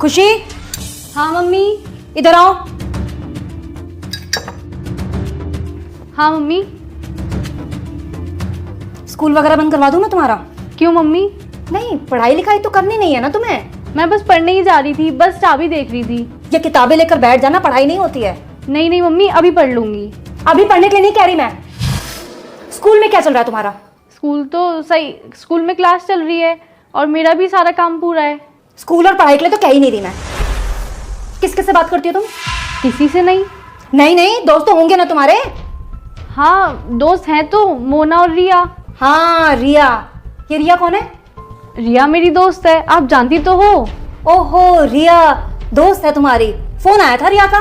खुशी। हाँ मम्मी, इधर आओ। हाँ मम्मी। स्कूल वगैरह बंद करवा दूं मैं तुम्हारा? क्यों मम्मी? नहीं, पढ़ाई लिखाई तो करनी नहीं है ना तुम्हें? मैं बस पढ़ने ही जा रही थी, बस चाबी देख रही थी। ये किताबें लेकर बैठ जाना, पढ़ाई नहीं होती है। नहीं नहीं मम्मी, अभी पढ़ लूंगी। अभी पढ़ने के लिए नहीं कह रही मैं। स्कूल में क्या चल रहा है तुम्हारा? स्कूल तो सही, स्कूल में क्लास चल रही है और मेरा भी सारा काम पूरा है। स्कूल और पढ़ाई के लिए तो कह ही नहीं रही मैं। किस किस से बात करती हो तुम? किसी से नहीं। नहीं नहीं, दोस्त तो होंगे ना तुम्हारे? हाँ दोस्त हैं तो, मोना और रिया। हाँ रिया। ये रिया कौन है? रिया मेरी दोस्त है, आप जानती तो हो। ओहो, रिया दोस्त है तुम्हारी। फोन आया था रिया का?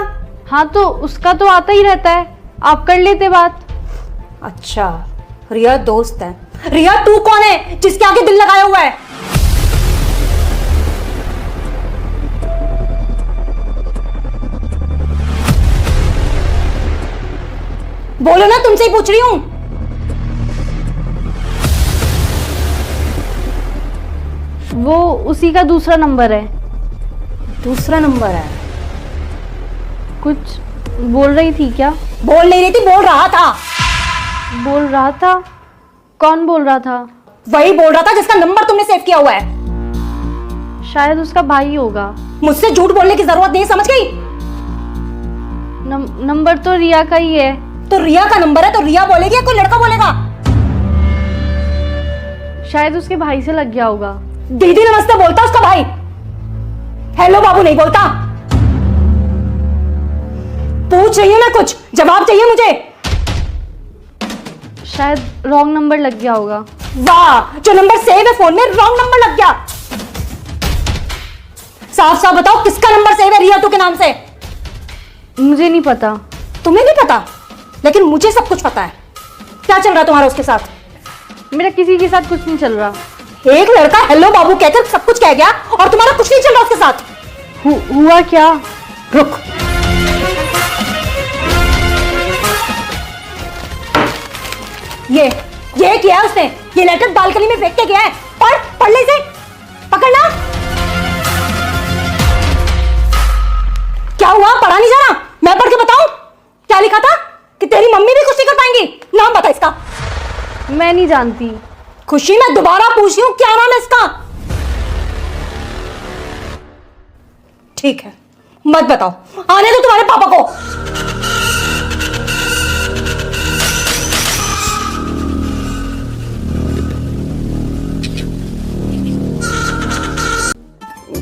हाँ तो उसका तो आता ही रहता है, आप कर लेते बात। अच्छा, रिया दोस्त है। रिया तू कौन है जिसके आगे दिल लगाया हुआ है? बोलो ना, तुमसे ही पूछ रही हूं। वो उसी का दूसरा नंबर है। दूसरा नंबर है? कुछ बोल रही थी क्या? बोल नहीं रही थी, बोल रहा था। बोल रहा था? कौन बोल रहा था? वही बोल रहा था जिसका नंबर तुमने सेव किया हुआ है। शायद उसका भाई होगा। मुझसे झूठ बोलने की जरूरत नहीं, समझ गई? नंबर तो रिया का ही है। तो रिया का नंबर है तो रिया बोलेगी या कोई लड़का बोलेगा? शायद उसके भाई से लग गया होगा। दीदी नमस्ते बोलता उसका भाई, हेलो बाबू नहीं बोलता। पूछ रही हूं मैं, कुछ जवाब चाहिए मुझे। शायद रॉन्ग नंबर लग गया होगा। वाह, जो नंबर सेव है फोन में रॉन्ग नंबर लग गया। साफ साफ बताओ किसका नंबर सेव है रिया टू के नाम से? मुझे नहीं पता। तुम्हें नहीं पता? लेकिन मुझे सब कुछ पता है। क्या चल रहा है तुम्हारा उसके साथ? मेरा किसी के साथ कुछ नहीं चल रहा। एक लड़का हेलो बाबू कहकर सब कुछ कह गया और तुम्हारा कुछ नहीं चल रहा उसके साथ। हुआ क्या? रुक, ये किया है उसने। ये लेटर बालकनी में फेंक के गया है। पढ़ ले इसे, पकड़ना। क्या हुआ, पढ़ा नहीं जा रहा? मैं पढ़ के बताऊं क्या लिखा था? कि तेरी मम्मी भी कुछ नहीं कर पाएंगी। नाम बता इसका। मैं नहीं जानती। खुशी, मैं दोबारा पूछ रही हूं, क्या नाम है इसका? ठीक है, मत बताओ। आने दो तुम्हारे पापा को।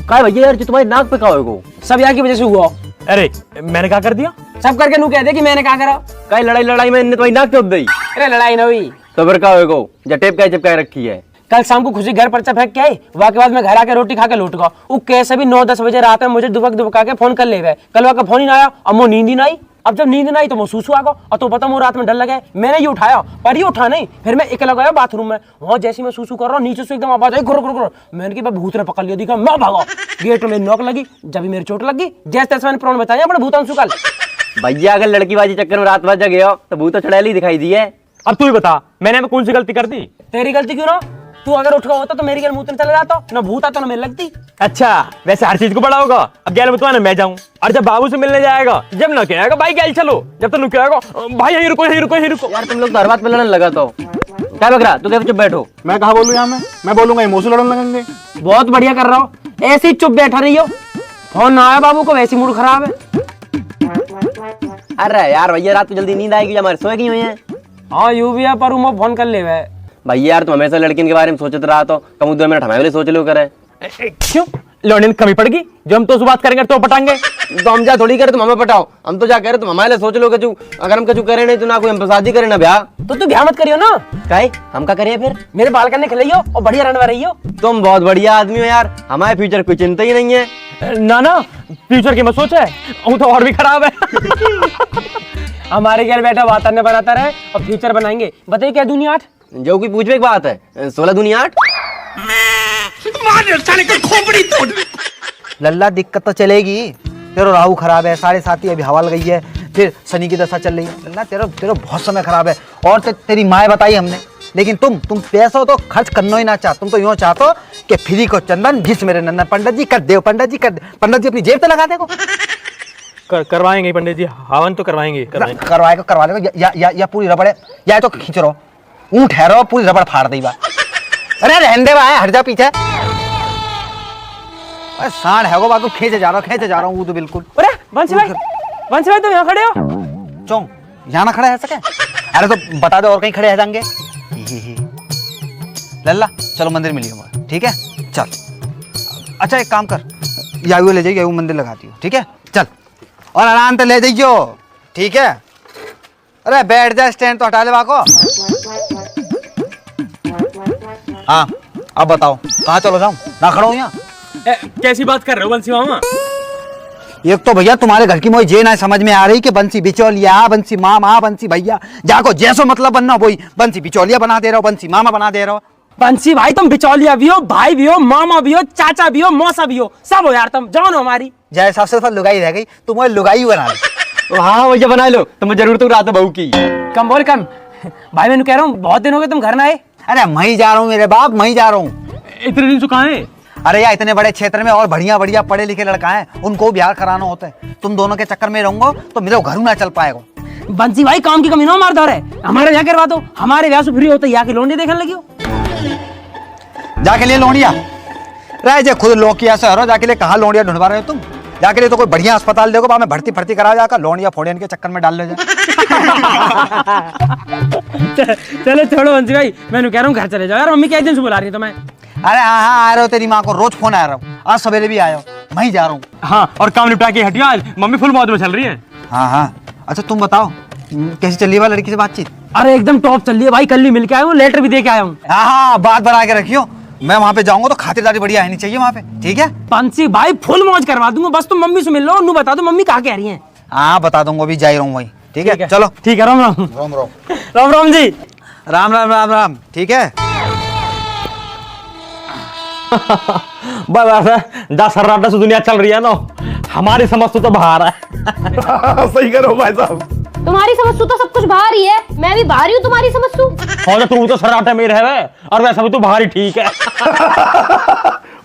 काय भैया यार, जो तुम्हारी नाक पे कहा हो सब यहाँ की वजह से हुआ। अरे मैंने क्या कर दिया? सब करके नू कह दे कि मैंने क्या करा। काय लड़ाई में इनने तुम्हारी नाक चोप दी। अरे लड़ाई ना हुई तो फिर क्या होगा? जटेप का चिपका रखी है। कल शाम को खुशी घर पर्चा फेंक के आई, वहाँ के बाद मैं घर आके रोटी खा के लौट गया। वो कैसे भी 9-10 बजे रात में मुझे दुबका के फोन कर ले गए। कल वहाँ का फोन ही ना आया, अब वो नींद ही ना आई। अब जब नींद ना आई तो मैं सूसू आ गया और तो पता वो रात में डर लगे। मैंने ये उठाया पर ये उठा नहीं। फिर मैं अकेला गया बाथरूम में। वहाँ जैसे मैं सूसू कर रहा हूँ नीचे से एकदम आवाज आई गुर गुर गुर। मैंने कि भूत ने पकड़ लिया, दिखा मैं भागा। गेट में नॉक लगी, जब मेरी चोट लगी। जैसे तैसे मैंने प्राण बताया अपने भूतांशु कल। भैया अगर लड़कीबाजी चक्कर में रात भर गया तो भूत तो चुड़ैल ही दिखाई दी है। अब तू ही बता, मैंने कौन सी गलती कर दी? तेरी गलती क्यों ना? तू अगर उठ गया होता तो मेरी गल मुंह चला जाता, ना भूत आता ना मेरे लगती। अच्छा, वैसे हर चीज को बड़ा होगा। अब गैल बतवा ना मैं जाऊं, और जब बाबू से मिलने जाएगा, जब ना कहेगा भाई गैल चलो, जब तक कहेगा भाई यहीं रुको यहीं रुको यहीं रुको। यार तुम लोग तो हर बात पे लड़ने लगा तो क्या बकरा? तू क्या चुप बैठो? मैं कहा बोलूं यहाँ में? मैं बोलूंगा इमोशनल लड़ने लगेंगे। बहुत बढ़िया कर रहा हो, ऐसे ही चुप बैठा रही हो। फोन ना आया बाबू को, वैसे मूड खराब है। अरे यार भैया, रात को जल्दी नींद आएगी, हमारे सोए क्यों हैं? हाँ यू भी है, पर वो फोन कर ले। भैया यार तुम हमेशा लड़किन के बारे में सोचते रहा तो कम 2 मिनट हमारे लिए सोच लो करे। क्यों लौंडे में कमी पड़गी? जो हम तो उस बात करेंगे तो पटाएंगे। तो हम जा थोड़ी करे तुम हमें पटाओ। हम तो जा करे तुम हमारे लिए सोच लो। कचू अगर हम कचू करे नहीं तो ना कोई हम शादी करे ना ब्याह। तो तू ब्याह मत करियो ना। काहे हम क्या करिए फिर? मेरे बाल करने खिलाइयो और बढ़िया रहने रही हो। तुम बहुत बढ़िया आदमी हो यार, हमारे फ्यूचर कोई चिंता ही नहीं है। ना फ्यूचर की मत सोच है, वो तो और भी खराब है। हमारे घर बैठा वातावरण बनाता रहे और फ्यूचर बनाएंगे। बताइए क्या दुनिया 8? जो कोई पूछने की बात है, 16 दूनी 8। लल्ला दिक्कत तो चलेगी। तेरा राहु खराब है, 7.5 अभी हवा लग गई है, फिर शनि की दशा चल रही है। लल्ला तेरा बहुत समय खराब है। और तेरी माँ बताई हमने लेकिन तुम पैसा तो खर्च करना ही ना चाह। तुम तो यूँ चाहते कि फ्री को चंदन घिस मेरे नंदन। पंडित जी कर दे, पंडित जी कर दे, पंडित जी अपनी जेब पे लगा देगो। करवाएंगे पंडित जी, हवन तो करवाएंगे। करवा लेगा या पूरी रबड़ या तो खींच रहो, ऊँट ठहरो पूरी रबड़ फाड़ दी बा। अरे रहने दे भाई, हट जा पीछे। अरे सांड है वो बात, खींचे जा रहा हूँ वो तो बिल्कुल। अरे बंसी भाई तुम यहाँ खड़े हो? चौं यहाँ ना खड़ा है सके? अरे तो बता दो और कहीं खड़े है जाएंगे। लल्ला चलो मंदिर मिलिए हमारे, ठीक है चल। अच्छा एक काम कर, यायू ले जाइए, यायू मंदिर लगाती हो, ठीक है चल। और आराम से ले जाइयो, ठीक है। अरे बैठ जा, स्टैंड तो हटा ले बाको। हाँ अब बताओ कहाँ चलो जाऊँ, ना खड़ा हूँ यहाँ। कैसी बात कर रहे हो बंसी मामा? एक तो भैया तुम्हारे घर की मुझे ये ना समझ में आ रही कि बंसी बिचौलिया, बंसी मामा, बंसी भैया, जाको जैसो मतलब बनना वही बंसी बिचौलिया बना दे रहे हो, बंसी मामा बना दे रहे हो। बंसी भाई तुम बिचौलिया भी हो, भाई भी हो, मामा भी हो, चाचा भी हो, मौसा भी हो, सब हो यार तुम, जान हो हमारी। जय सबसे सफल लुगाई रह गई, तुम मुझे लुगाई बना लो। हाँ भैया बना लो, तुम्हें जरूरत रात है बहू की। कम बोल कम। भाई मैं कह रहा हूँ बहुत दिन हो गए तुम घर ना आए। अरे मैं ही जा रहा हूँ मेरे बाप, मैं ही जा रहा हूँ। इतने दिन से कहाँ है? अरे यार इतने बड़े क्षेत्र में और बढ़िया बढ़िया पढ़े लिखे लड़का है, उनको ब्याह कराना होता है। तुम दोनों के चक्कर में रहूंगा तो मेरे घर ना चल पाएगा। बंसी भाई काम की कमी ना मार दो रे, हमारे यहाँ करवा दो, हमारे ब्याह से फ्री होते यहाँ की लोंडी देखने लगी हो। जाके लिए लोनिया रह जे खुद लोकिया से हरो, जाके लिए कहाँ लोनिया ढूंढवा रहे हो तुम? जाके लिए तो कोई बढ़िया अस्पताल देखो, मैं भर्ती करा जाकर लोनिया फोड़ियन के चक्कर में डाल ले जाए। चलो छोड़ो बंसी भाई, मैं कह रहा हूँ घर चले जाओ यार, मम्मी क्या दिन से बुला रही है तुम्हें। अरे हाँ आ रहे हो, तेरी माँ को रोज फोन आ रहा हूँ, आज सवेरे भी आयो, मैं ही जा रहा हूँ। हाँ और काम निपटा के हटिया, मम्मी फुल मौज में चल रही है। हाँ अच्छा तुम बताओ कैसी चल रही है लड़की से बातचीत? अरे एकदम टॉप चल रही है भाई, कल ही मिल के आया हूँ, लेटर भी दे के आया हूँ। हाँ बात बना के रखियो, मैं वहाँ पे जाऊंगा तो खातिरदारी बढ़िया आनी चाहिए वहाँ पे, ठीक है? बंसी भाई फुल मौज करवा दूंगा, बस तुम मम्मी से मिल लो, उन्हें बता दो मम्मी कहाँ कह रही है। हाँ बता दूंगा, अभी जा ही रहा हूँ वही, ठीक है चलो। ठीक है, राम राम। राम राम राम राम जी। राम राम राम राम, ठीक है। बस दस सर्राटा से दुनिया चल रही है ना, हमारी समझ तो बाहर है। सही करो भाई साहब। तुम्हारी समझ तो सब कुछ बाहर ही है, मैं भी बाहर ही हूँ तुम्हारी समझ तू। और तू तो सर्राटे में रहे और वैसा भी तू बाहर ही ठीक है।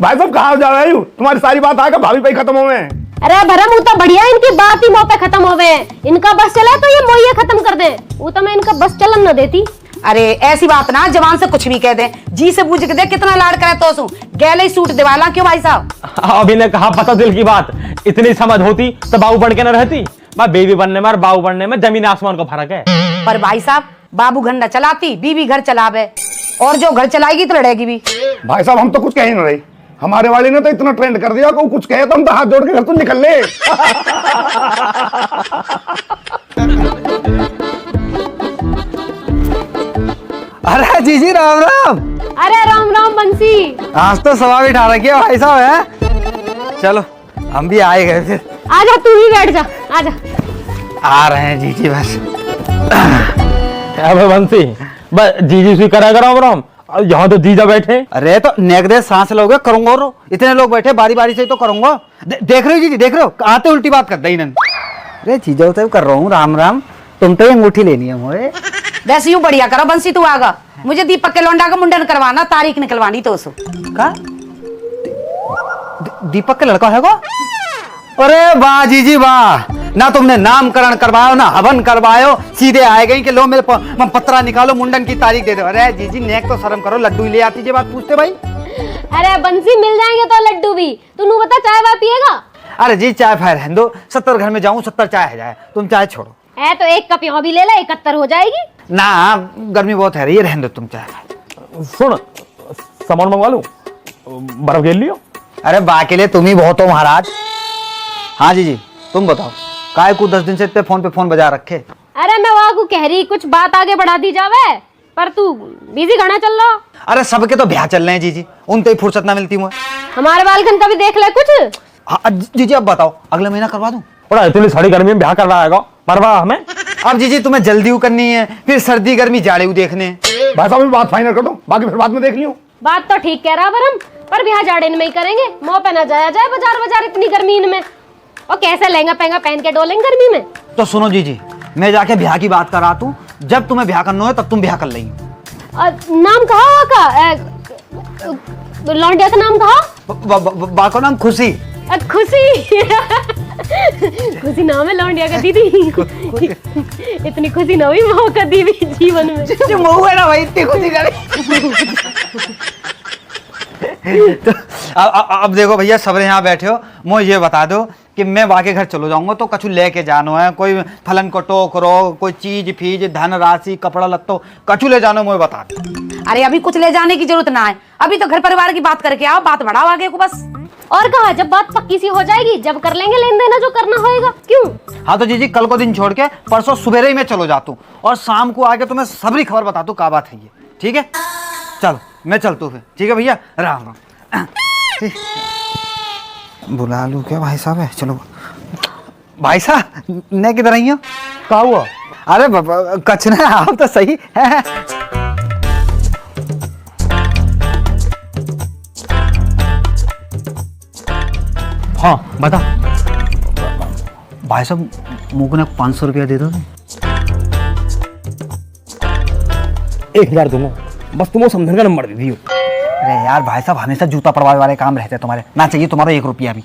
भाई साहब कहाँ जा रहे हो? तुम्हारी सारी बात आकर भाभी पे खत्म हो गए। अरे भरम वो तो बढ़िया, इनकी बात ही मुंह पे खत्म हो गए। इनका बस चला तो ये मोहिया खत्म कर दे, वो तो मैं इनका बस चलन न देती। अरे ऐसी बात ना, जवान से कुछ भी कह दे, जी से पूछ के दे कितना लाड करे तो सू गैले सूट दिवाला क्यों भाई साहब? अभी ने कहा पता दिल की बात, इतनी समझ होती तो बाबू बन के न रहती। मैं बेबी बनने में और बाबू बनने में जमीन आसमान का फर्क है। पर भाई साहब बाबू घर न चलाती, बीबी घर चलावे, और जो घर चलाएगी तो लड़ेगी भी। भाई साहब हम तो कुछ कह ही नहीं रही, हमारे वाले ने तो इतना ट्रेंड कर दिया कि कुछ कहे तो हम तो हाथ जोड़ के घर तो निकल ले। अरे जीजी राम राम। अरे राम राम बंसी। आज तो सवा भी उठा रखी है भाई साहब है। चलो हम भी आए गए फिर। आजा तू ही बैठ जा, आजा। आ रहे हैं जीजी बस। अबे बंसी बस जीजी से करा राम राम, यहाँ तो जीजा बैठे। अरे तो नेक दे सांस लोगे करूंगा, रो इतने लोग बैठे बारी बारी से तो करूंगा। देख रहे हो जीजी, देख रहे हो आते उल्टी बात करते ही नहीं। अरे जीजा तो कर रहा हूँ राम राम, तुम तो अंगूठी लेनी है मुझे। वैसे यूं बढ़िया करो बंसी, तू आगा, मुझे दीपक के लौंडा का मुंडन करवाना, तारीख निकलवानी तो उसको का दीपक का लड़का है को? अरे वाह जीजी वाह, ना तुमने नामकरण करवायो ना हवन करवायो, सीधे आए गई कि लो मेरे पत्रा निकालो मुंडन की तारीख दे दो। अरे जीजी नेक तो शर्म करो, लड्डू ले आती जे बात पूछते भाई। अरे बंसी मिल जाएंगे तो लड्डू भी, तू बता चाय वाय पिएगा? अरे जी चाय फायर रहने दो, 70 घर में जाऊं 70 चाय है जाए, तुम चाय छोड़ो। है तो एक कप यहाँ भी ले ला, 71 हो जाएगी। ना गर्मी बहुत है रही है, रहने दो तुम चाय। सुन सामान मंगवा लूं, बर्फ घेर लियो। अरे बाकी ले तुम ही बहुत हो महाराज। हाँ जी तुम बताओ, काय को 10 दिन से इतने फोन पे फोन बजा रखे। अरे मैं वहाँ को कह रही कुछ बात आगे बढ़ा दी जावे, पर तू बिजी घना चल रहा। अरे सबके तो ब्याह चल रहे हैं जीजी, उनसे ही फुर्सत ना मिलती मुझे। हमारे बालकन का भी देख ले कुछ। हाँ जीजी अब बताओ, अगले महीना करवा दूं? इतनी सारी गर्मी में ब्याह कर रहा है परवाह हमें। अब जीजी तुम्हें जल्दी करनी है, फिर सर्दी गर्मी जाड़े देखने। भाई साहब बात फाइनल कर दो, बाकी फिर बाद में देख लियो। बात तो ठीक कह रहा बरम, पर ब्याह जाड़े में ही करेंगे, मुंह पे ना जाया जाए बाजार इतनी गर्मी में, और कैसे लहंगा पहंगा पहन के डोलेंगे गर्मी में। तो सुनो जीजी, मैं जाके ब्याह की बात करा तू, जब तुम्हें ब्याह करना है तब तुम ब्याह कर लेंगे। नाम कहा का लौंडिया का नाम कहा? बा को नाम खुशी। खुशी खुशी नाम है लौंडिया का दीदी। इतनी खुशी ना हुई मौका दी भी जीवन में। जो मऊ है ना भाई, इतनी खुशी करे। तो अब देखो भैया, सब यहाँ बैठे हो, मुझे ये बता दो कि मैं वाके घर चलो जाऊंगा तो कछु लेके जानो है, कोई फलन को टोकरो, कोई चीज फीज धन राशि कपड़ा लत्तो कछु ले जानो, मुझे बता दो। अरे अभी कुछ ले जाने की जरूरत ना है, अभी तो घर परिवार की बात करके आओ, बात बढ़ाओ आगे को बस। और कहा जब बात पक्की सी हो जाएगी जब कर लेंगे लेन देन जो करना होएगा। क्यों? हाँ तो जीजी कल को दिन छोड़ के परसों सुबह ही मैं चलो जाता हूँ और शाम को आके तुम्हें सबरी खबर बताता हूँ क्या बात है ये, ठीक है? चलो मैं चलता हूँ फिर, ठीक है भैया, राम राम। बुला लूँ क्या भाई साहब है? चलो भाई साहब, ने किधर आई हो? क्या हुआ? अरे कचरा आप तो सही है। हाँ बता। भाई साहब मुझको ना 500 रुपया दे दो। 1000 दूंगा, बस तुम वो समझन का नंबर दे दियो। अरे यार भाई साहब, हमेशा जूता पड़वाने वाले काम रहते हैं तुम्हारे, ना चाहिए तुम्हारा 1 रुपया भी।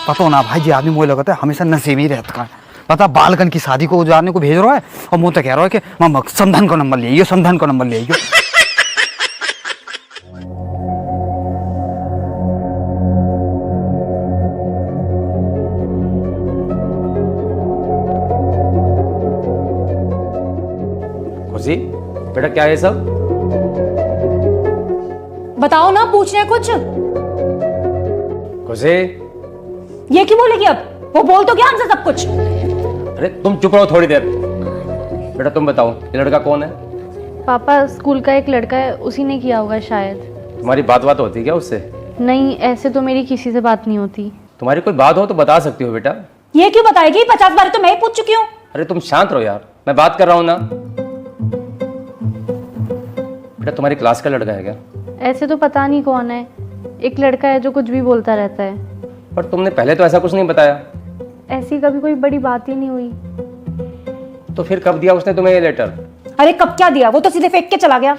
पता हो ना भाई जी, आदमी मुझे लगता है हमेशा नशे में ही रहता है। पता बालकन की शादी को उजारने को भेज रहा है और मुझे तो कह रहा है कि मामा समधन का नंबर ले आइयो, समधन का नंबर ले आइयो। खुशी बेटा, क्या है सब? बताओ ना, पूछ रहे कुछ। खुशी, ये क्यों बोलेगी अब? वो बोल तो क्या हमसे सब कुछ। अरे तुम चुप रहो थोड़ी देर। बेटा तुम बताओ, ये लड़का कौन है? पापा स्कूल का एक लड़का है, उसी ने किया होगा शायद। तुम्हारी बात होती है क्या उससे? नहीं, ऐसे तो मेरी किसी से बात नहीं होती। तुम्हारी कोई बात हो तो बता सकती हो बेटा। ये क्यों बताएगी? 50 बार तो मैं ही पूछ चुकी हूँ। अरे तुम शांत रहो यार, मैं बात कर रहा हूँ ना। बेटा तुम्हारी क्लास का लड़का है क्या? ऐसे तो पता नहीं कौन है, एक लड़का है जो कुछ भी बोलता रहता है। पर तुमने पहले तो ऐसा कुछ नहीं बताया। ऐसी कभी कोई बड़ी बात ही नहीं हुई। तो फिर कब दिया उसने तुम्हें ये लेटर? अरे कब क्या दिया, वो तो सीधे फेंक के चला गया।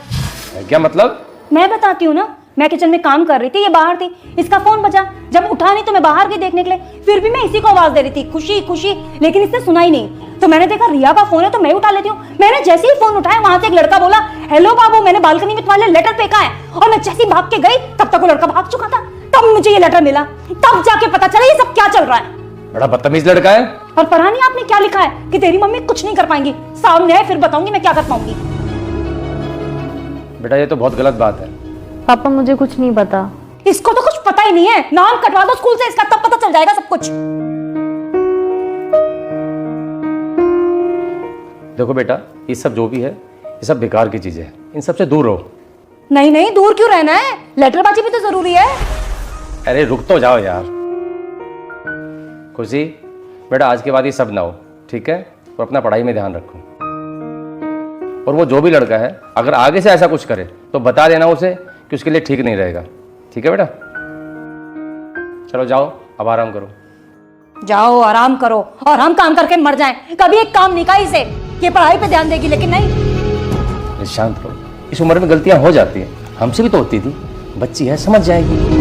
क्या मतलब? मैं बताती हूँ ना, मैं किचन में काम कर रही थी, ये बाहर थी, इसका फोन बजा, जब उठा नहीं तो मैं बाहर गई देखने के लिए, फिर भी मैं इसी को आवाज दे रही थी, खुशी खुशी, लेकिन इसने सुना ही नहीं। तो मैंने देखा रिया का फोन है तो मैं उठा लेती हूँ। मैंने जैसे ही फोन उठाया वहां से एक लड़का बोला, हेलो बाबू, मैंने बालकनी में तुम्हारे लिए लेटर फेंका है। और मैं जैसे ही भाग के गई तब तक वो लड़का भाग चुका था। तब मुझे ये लेटर मिला, तब जाके पता चला ये सब क्या चल रहा है। बड़ा बदतमीज लड़का है। और पता नहीं आपने क्या लिखा है कि तेरी मम्मी कुछ नहीं कर पाएंगी, सामने है फिर बताऊंगी मैं क्या कर पाऊंगी। बेटा ये तो बहुत गलत बात है। पापा मुझे कुछ नहीं पता। इसको तो कुछ पता ही नहीं है, नाम कटवा दो स्कूल से इसका, तब पता चल जाएगा सब कुछ। देखो बेटा, ये सब जो भी है ये सब बेकार की चीजें हैं, इन सब से दूर रहो। नहीं नहीं, दूर क्यों रहना है, लेटरबाजी भी तो जरूरी है। अरे रुक तो जाओ यार। खुशी बेटा, आज के बाद ये सब ना हो, ठीक है? और अपना पढ़ाई में ध्यान रखो। और वो जो भी लड़का है अगर आगे से ऐसा कुछ करे तो बता देना उसे कि उसके लिए ठीक नहीं रहेगा, ठीक है बेटा? चलो जाओ, अब आराम करो। जाओ आराम करो और हम काम करके मर जाएं। कभी एक काम नहीं कहा इसे, ये पढ़ाई पे ध्यान देगी, लेकिन नहीं। शांत रहो, इस उम्र में गलतियां हो जाती हैं, हमसे भी तो होती थी, बच्ची है समझ जाएगी।